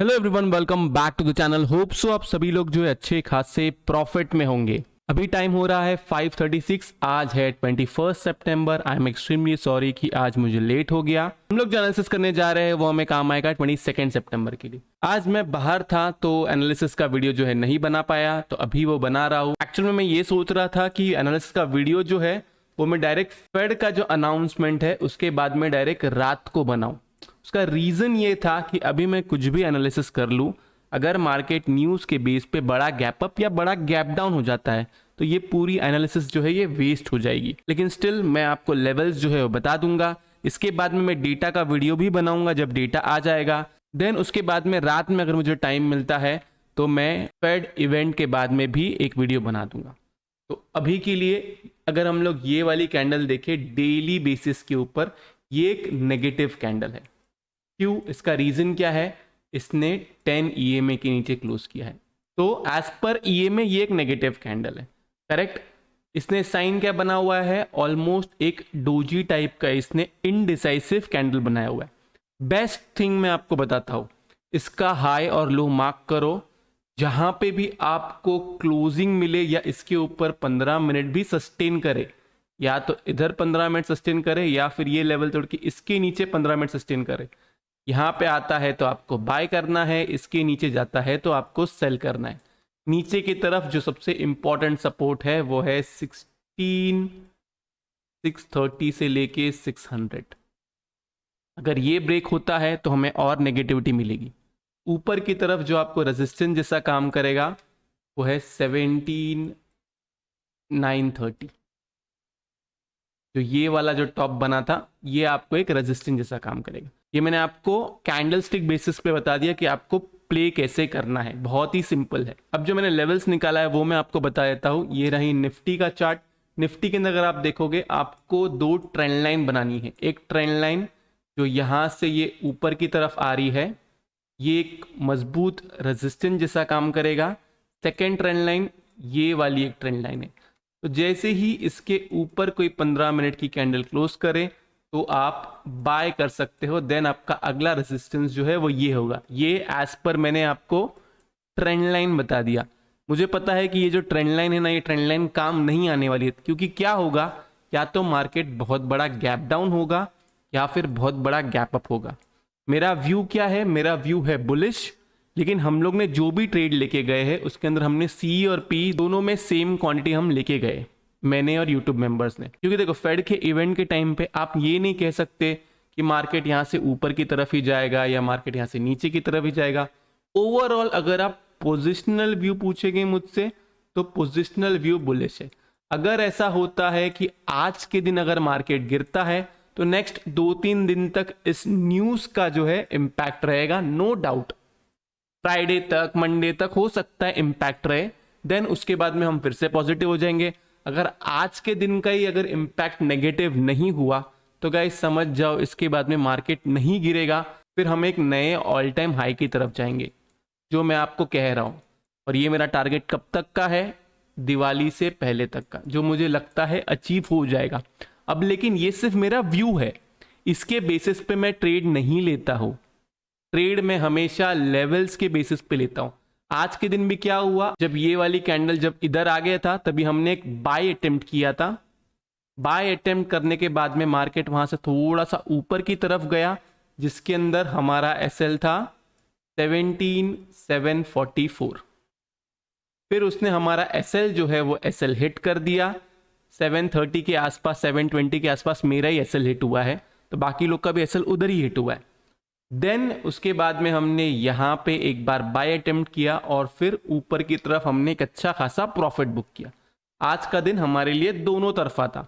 Hello everyone, welcome back to the channel. Hope so आप सभी लोग जो है अच्छे खासे प्रॉफिट में होंगे। अभी टाइम हो रहा है 5:36। आज है 21 सितंबर। आई एम एक्सट्रीमली सॉरी कि आज मुझे लेट हो गया। हम लोग जो एनालिसिस करने जा रहे हैं वो हमें काम आएगा 22 सितंबर के लिए। आज मैं बाहर था तो एनालिसिस का वीडियो जो है नहीं बना पाया, तो अभी वो बना रहा हूँ। एक्चुअल में मैं ये सोच रहा था कि एनालिसिस का वीडियो जो है वो मैं डायरेक्ट फेड का जो अनाउंसमेंट है उसके बाद में डायरेक्ट रात को बनाऊं। उसका रीजन ये था कि अभी मैं कुछ भी एनालिसिस कर लूं, अगर मार्केट न्यूज़ के बेस पे बड़ा गैप अप या बड़ा गैप डाउन हो जाता है तो ये पूरी एनालिसिस जो है ये वेस्ट हो जाएगी। लेकिन स्टिल मैं आपको लेवल्स जो है वो बता दूंगा। इसके बाद में मैं डेटा का वीडियो भी बनाऊंगा जब डेटा आ जाएगा। देन उसके बाद में रात में अगर मुझे टाइम मिलता है तो मैं फेड इवेंट के बाद में भी एक वीडियो बना दूंगा। तो अभी के लिए अगर हम लोग ये वाली कैंडल देखें डेली बेसिस के ऊपर, ये एक नेगेटिव कैंडल है। क्यों? इसका रीजन क्या है? इसने 10 EMA के नीचे क्लोज किया है, तो एज पर EMA ये एक नेगेटिव कैंडल है, करेक्ट। इसने साइन क्या बना हुआ है? ऑलमोस्ट एक डोजी टाइप का इसने इनडिसाइसिव कैंडल बनाया हुआ है। बेस्ट थिंग मैं आपको बताता हूं, इसका हाई और लो मार्क करो। जहां पे भी आपको क्लोजिंग मिले या इसके ऊपर 15 मिनट भी सस्टेन करे, या तो इधर 15 मिनट सस्टेन करे या फिर ये लेवल तोड़ के इसके नीचे 15 मिनट सस्टेन करे, यहाँ पे आता है तो आपको बाय करना है, इसके नीचे जाता है तो आपको सेल करना है। नीचे की तरफ जो सबसे इंपॉर्टेंट सपोर्ट है वो है 630 से लेके 600। अगर ये ब्रेक होता है तो हमें और नेगेटिविटी मिलेगी। ऊपर की तरफ जो आपको रेजिस्टेंस जैसा काम करेगा वो है 17930। जो ये वाला जो टॉप बना था ये आपको एक रेजिस्टेंस जैसा काम करेगा। ये मैंने आपको कैंडलस्टिक बेसिस पे बता दिया कि आपको प्ले कैसे करना है, बहुत ही सिंपल है। अब जो मैंने लेवल्स निकाला है वो मैं आपको बता देता हूँ। ये रही निफ्टी का चार्ट। निफ्टी के अंदर अगर आप देखोगे आपको दो ट्रेंड लाइन बनानी है। एक ट्रेंड लाइन जो यहाँ से ये ऊपर की तरफ आ रही है, ये एक मजबूत रेजिस्टेंस जैसा काम करेगा। सेकेंड ट्रेंड लाइन ये वाली एक ट्रेंड लाइन है। तो जैसे ही इसके ऊपर कोई 15 मिनट की कैंडल क्लोज करे तो आप बाय कर सकते हो। देन आपका अगला रेजिस्टेंस जो है वो ये होगा। ये एज पर मैंने आपको ट्रेंड लाइन बता दिया। मुझे पता है कि ये जो ट्रेंड लाइन है ना, ये ट्रेंड लाइन काम नहीं आने वाली है, क्योंकि क्या होगा, या तो मार्केट बहुत बड़ा गैप डाउन होगा या फिर बहुत बड़ा गैप अप होगा। मेरा व्यू क्या है? मेरा व्यू है बुलिश। लेकिन हम लोग ने जो भी ट्रेड लेके गए हैं उसके अंदर हमने सी और पी दोनों में सेम क्वांटिटी हम लेके गए, मैंने और यूट्यूब मेंबर्स ने। क्योंकि देखो फेड के इवेंट के टाइम पे आप ये नहीं कह सकते कि मार्केट यहाँ से ऊपर की तरफ ही जाएगा या मार्केट यहाँ से नीचे की तरफ ही जाएगा। ओवरऑल अगर आप पोजिशनल व्यू पूछेंगे मुझसे तो पोजिशनल व्यू बुलिश है। अगर ऐसा होता है कि आज के दिन अगर मार्केट गिरता है तो नेक्स्ट 2-3 दिन तक इस न्यूज का जो है इंपैक्ट रहेगा, नो डाउट। फ्राइडे तक, मंडे तक हो सकता है इंपैक्ट रहे। देन उसके बाद में हम फिर से पॉजिटिव हो जाएंगे। अगर आज के दिन का ही अगर इंपैक्ट नेगेटिव नहीं हुआ तो गाइस समझ जाओ इसके बाद में मार्केट नहीं गिरेगा, फिर हम एक नए ऑल टाइम हाई की तरफ जाएंगे, जो मैं आपको कह रहा हूं। और ये मेरा टारगेट कब तक का है? दिवाली से पहले तक का, जो मुझे लगता है अचीव हो जाएगा। अब लेकिन ये सिर्फ मेरा व्यू है, इसके बेसिस पे मैं ट्रेड नहीं लेता हूं। ट्रेड में हमेशा लेवल्स के बेसिस पे लेता हूं। आज के दिन भी क्या हुआ, जब ये वाली कैंडल जब इधर आ गया था तभी हमने एक बाय अटेम्प्ट किया था। बाय अटेम्प्ट करने के बाद में मार्केट वहां से थोड़ा सा ऊपर की तरफ गया, जिसके अंदर हमारा एसएल था 17744। फिर उसने हमारा एसएल जो है वो एसएल हिट कर दिया 730 के आसपास, 720 के आसपास मेरा ही एसएल हिट हुआ है, तो बाकी लोग का भी एसएल उधर ही हिट हुआ है। देन उसके बाद में हमने यहाँ पे एक बार बाय अटेम्प्ट किया और फिर ऊपर की तरफ हमने एक अच्छा खासा प्रॉफिट बुक किया। आज का दिन हमारे लिए दोनों तरफा था,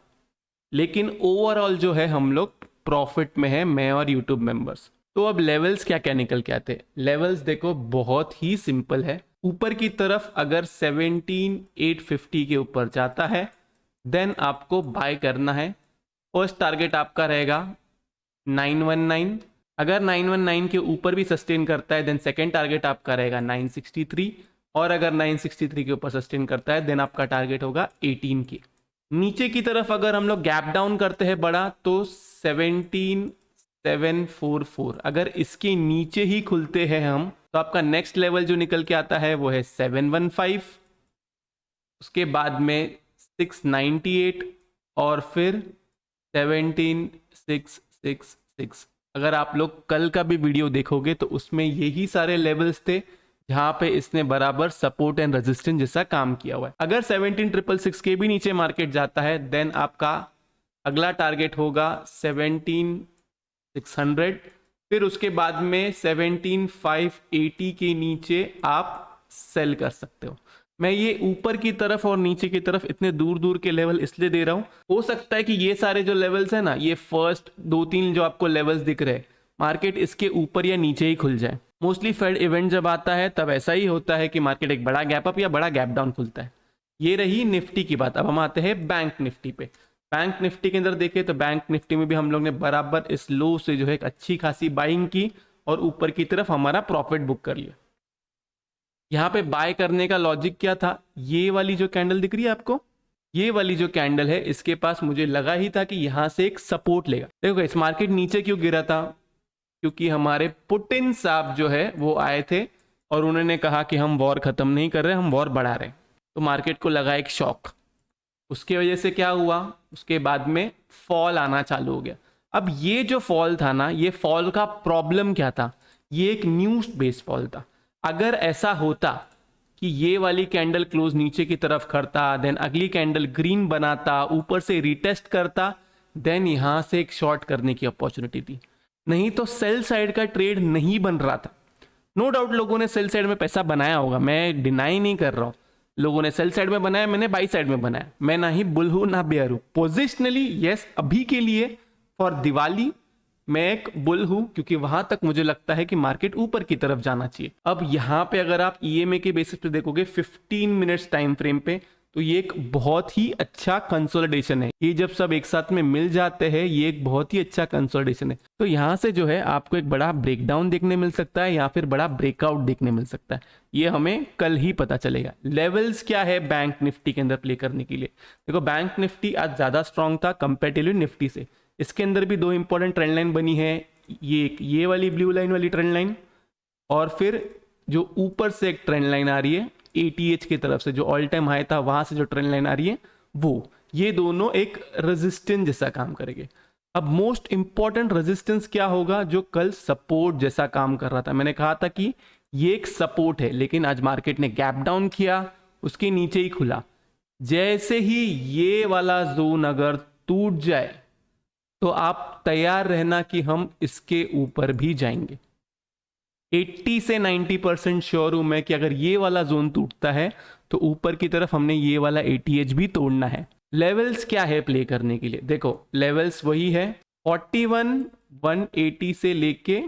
लेकिन ओवरऑल जो है हम लोग प्रॉफिट में है, मैं और यूट्यूब मेंबर्स। तो अब लेवल्स क्या क्या निकल के आते हैं? लेवल्स देखो बहुत ही सिंपल है। ऊपर की तरफ अगर 17850 के ऊपर जाता है देन आपको बाय करना है। फर्स्ट टारगेट आपका रहेगा 919। अगर 919 के ऊपर भी सस्टेन करता है देन सेकेंड टारगेट आपका रहेगा 963, और अगर 963 के ऊपर सस्टेन करता है देन आपका टारगेट होगा 18 के। नीचे की तरफ अगर हम लोग गैप डाउन करते हैं बड़ा तो 17744, अगर इसके नीचे ही खुलते हैं हम तो आपका नेक्स्ट लेवल जो निकल के आता है वो है 715, उसके बाद में 698 और फिर 17666। अगर आप लोग कल का भी वीडियो देखोगे तो उसमें यही सारे लेवल्स थे जहां पे इसने बराबर सपोर्ट एंड रेजिस्टेंस जैसा काम किया हुआ है। अगर 17666 के भी नीचे मार्केट जाता है देन आपका अगला टारगेट होगा 17600, फिर उसके बाद में 17580 के नीचे आप सेल कर सकते हो। मैं ये ऊपर की तरफ और नीचे की तरफ इतने दूर दूर के लेवल इसलिए दे रहा हूं, हो सकता है कि ये सारे जो लेवल्स है ना, ये फर्स्ट 2-3 जो आपको लेवल्स दिख रहे हैं, मार्केट इसके ऊपर या नीचे ही खुल जाए। मोस्टली फेड इवेंट जब आता है तब ऐसा ही होता है कि मार्केट एक बड़ा गैप अप या बड़ा गैप डाउन खुलता है। ये रही निफ्टी की बात। अब हम आते हैं बैंक निफ्टी पे। बैंक निफ्टी के अंदर देखें तो बैंक निफ्टी में भी हम लोग ने बराबर इस लो से जो है एक अच्छी खासी बाइंग की और ऊपर की तरफ हमारा प्रॉफिट बुक कर लिया। यहाँ पे बाय करने का लॉजिक क्या था, ये वाली जो कैंडल दिख रही है आपको, ये वाली जो कैंडल है इसके पास मुझे लगा ही था कि यहां से एक सपोर्ट लेगा। देखो इस मार्केट नीचे क्यों गिरा था, क्योंकि हमारे पुतिन साहब जो है वो आए थे और उन्होंने कहा कि हम वॉर खत्म नहीं कर रहे, हम वॉर बढ़ा रहे हैं। तो मार्केट को लगा एक शॉक, उसके वजह से क्या हुआ, उसके बाद में फॉल आना चालू हो गया। अब ये जो फॉल था ना, ये फॉल का प्रॉब्लम क्या था, ये एक न्यूज बेस्ड फॉल था। अगर ऐसा होता कि ये वाली कैंडल क्लोज नीचे की तरफ करता, देन अगली कैंडल ग्रीन बनाता, ऊपर से रिटेस्ट करता, देन यहां से एक शॉर्ट करने की अपॉर्चुनिटी थी। नहीं तो सेल साइड का ट्रेड नहीं बन रहा था। नो डाउट लोगों ने सेल साइड में पैसा बनाया होगा, मैं डिनाई नहीं कर रहा हूं, लोगों ने सेल साइड में बनाया, मैंने बाई साइड में बनाया। मैं ना ही बुल हूं ना बेयर हूं। पोजिशनली यस, अभी के लिए फॉर दिवाली मैं एक बुल हूं, क्योंकि वहां तक मुझे लगता है कि मार्केट ऊपर की तरफ जाना चाहिए। अब यहां पे अगर आप ईएमए के बेसिस पे देखोगे 15 मिनट्स टाइम फ्रेम पे, तो ये एक बहुत ही अच्छा कंसोलिडेशन है। ये जब सब एक साथ में मिल जाते हैं ये एक बहुत ही अच्छा कंसोलिडेशन है। तो यहां से जो है आपको एक बड़ा ब्रेकडाउन देखने मिल सकता है या फिर बड़ा ब्रेकआउट देखने मिल सकता है, ये हमें कल ही पता चलेगा। लेवल्स क्या है बैंक निफ्टी के अंदर प्ले करने के लिए, देखो बैंक निफ्टी आज ज्यादा स्ट्रांग था कंपेरेटिवली निफ्टी से। इसके अंदर भी 2 इंपॉर्टेंट ट्रेंड लाइन बनी है, ये वाली ब्लू लाइन वाली ट्रेंड लाइन, और फिर जो ऊपर से एक ट्रेंड लाइन आ रही है ATH की तरफ से, जो ऑल टाइम हाई था वहां से जो ट्रेंड लाइन आ रही है वो, ये दोनों एक रेजिस्टेंस जैसा काम करेंगे। अब मोस्ट इंपॉर्टेंट रेजिस्टेंस क्या होगा, जो कल सपोर्ट जैसा काम कर रहा था। मैंने कहा था कि ये एक सपोर्ट है, लेकिन आज मार्केट ने गैप डाउन किया, उसके नीचे ही खुला। जैसे ही ये वाला जोन अगर टूट जाए तो आप तैयार रहना कि हम इसके ऊपर भी जाएंगे। 80 से 90% श्योर हूं मैं कि अगर ये वाला जोन टूटता है तो ऊपर की तरफ हमने ये वाला ATH भी तोड़ना है। लेवल्स क्या है प्ले करने के लिए, देखो लेवल्स वही है 41 180 से लेके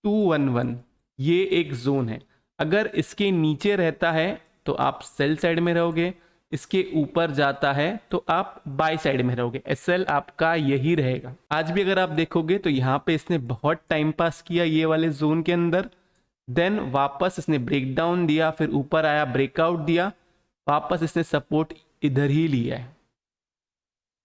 211, ये एक जोन है। अगर इसके नीचे रहता है तो आप सेल साइड में रहोगे, इसके ऊपर जाता है तो आप बाय साइड में रहोगे। SL आपका यही रहेगा। आज भी अगर आप देखोगे तो यहाँ पे इसने बहुत टाइम पास किया ये वाले जोन के अंदर, देन वापस इसने ब्रेक डाउन दिया, फिर ऊपर आया ब्रेकआउट दिया, वापस इसने सपोर्ट इधर ही लिया है।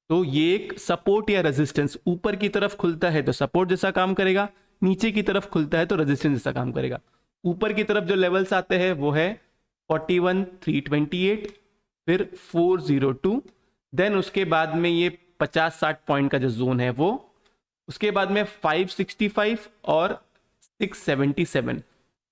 तो ये एक सपोर्ट या रेजिस्टेंस, ऊपर की तरफ खुलता है तो सपोर्ट जैसा काम करेगा, नीचे की तरफ खुलता है तो रेजिस्टेंस जैसा काम करेगा। ऊपर की तरफ जो लेवल्स आते हैं वो है 41 328, फिर 402, देन उसके बाद में ये 50-60 पॉइंट का जो जोन है वो, उसके बाद में 565 और 677।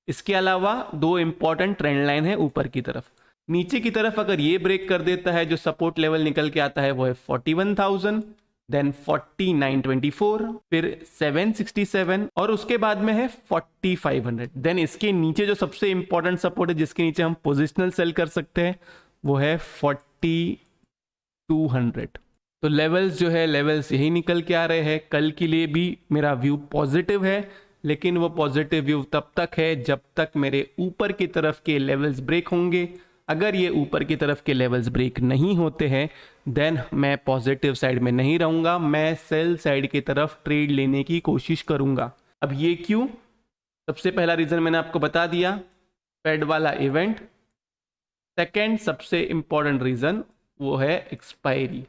इसके अलावा 2 इंपॉर्टेंट ट्रेंड लाइन है ऊपर की तरफ। नीचे की तरफ अगर ये ब्रेक कर देता है, जो सपोर्ट लेवल निकल के आता है वो है 41,000, देन 4924, फिर 767 और उसके बाद में है 4500। देन इसके नीचे जो सबसे इंपॉर्टेंट सपोर्ट है जिसके नीचे हम पोजिशनल सेल कर सकते हैं वो है 4200। तो लेवल्स जो है, लेवल्स यही निकल के आ रहे हैं। कल के लिए भी मेरा व्यू पॉजिटिव है, लेकिन वो पॉजिटिव व्यू तब तक है जब तक मेरे ऊपर की तरफ के लेवल्स ब्रेक होंगे। अगर ये ऊपर की तरफ के लेवल्स ब्रेक नहीं होते हैं देन मैं पॉजिटिव साइड में नहीं रहूंगा, मैं सेल साइड की तरफ ट्रेड लेने की कोशिश करूंगा। अब ये क्यों, सबसे पहला रीजन मैंने आपको बता दिया, फेड वाला इवेंट। सेकेंड सबसे इंपॉर्टेंट रीजन वो है एक्सपायरी।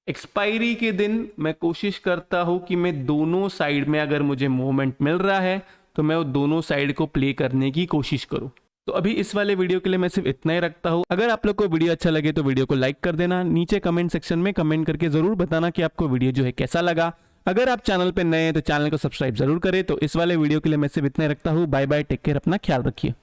एक्सपायरी के दिन मैं कोशिश करता हूं कि मैं दोनों साइड में अगर मुझे मूवमेंट मिल रहा है तो मैं वो दोनों साइड को प्ले करने की कोशिश करूँ। तो अभी इस वाले वीडियो के लिए मैं सिर्फ इतना ही रखता हूँ। अगर आप लोग को वीडियो अच्छा लगे तो वीडियो को लाइक कर देना, नीचे कमेंट सेक्शन में कमेंट करके जरूर बताना कि आपको वीडियो जो है कैसा लगा। अगर आप चैनल पे नए हैं तो चैनल को सब्सक्राइब जरूर करें। तो इस वाले वीडियो के लिए मैं सिर्फ इतना ही रखता हूँ। बाय बाय, टेक केयर, अपना ख्याल रखिए।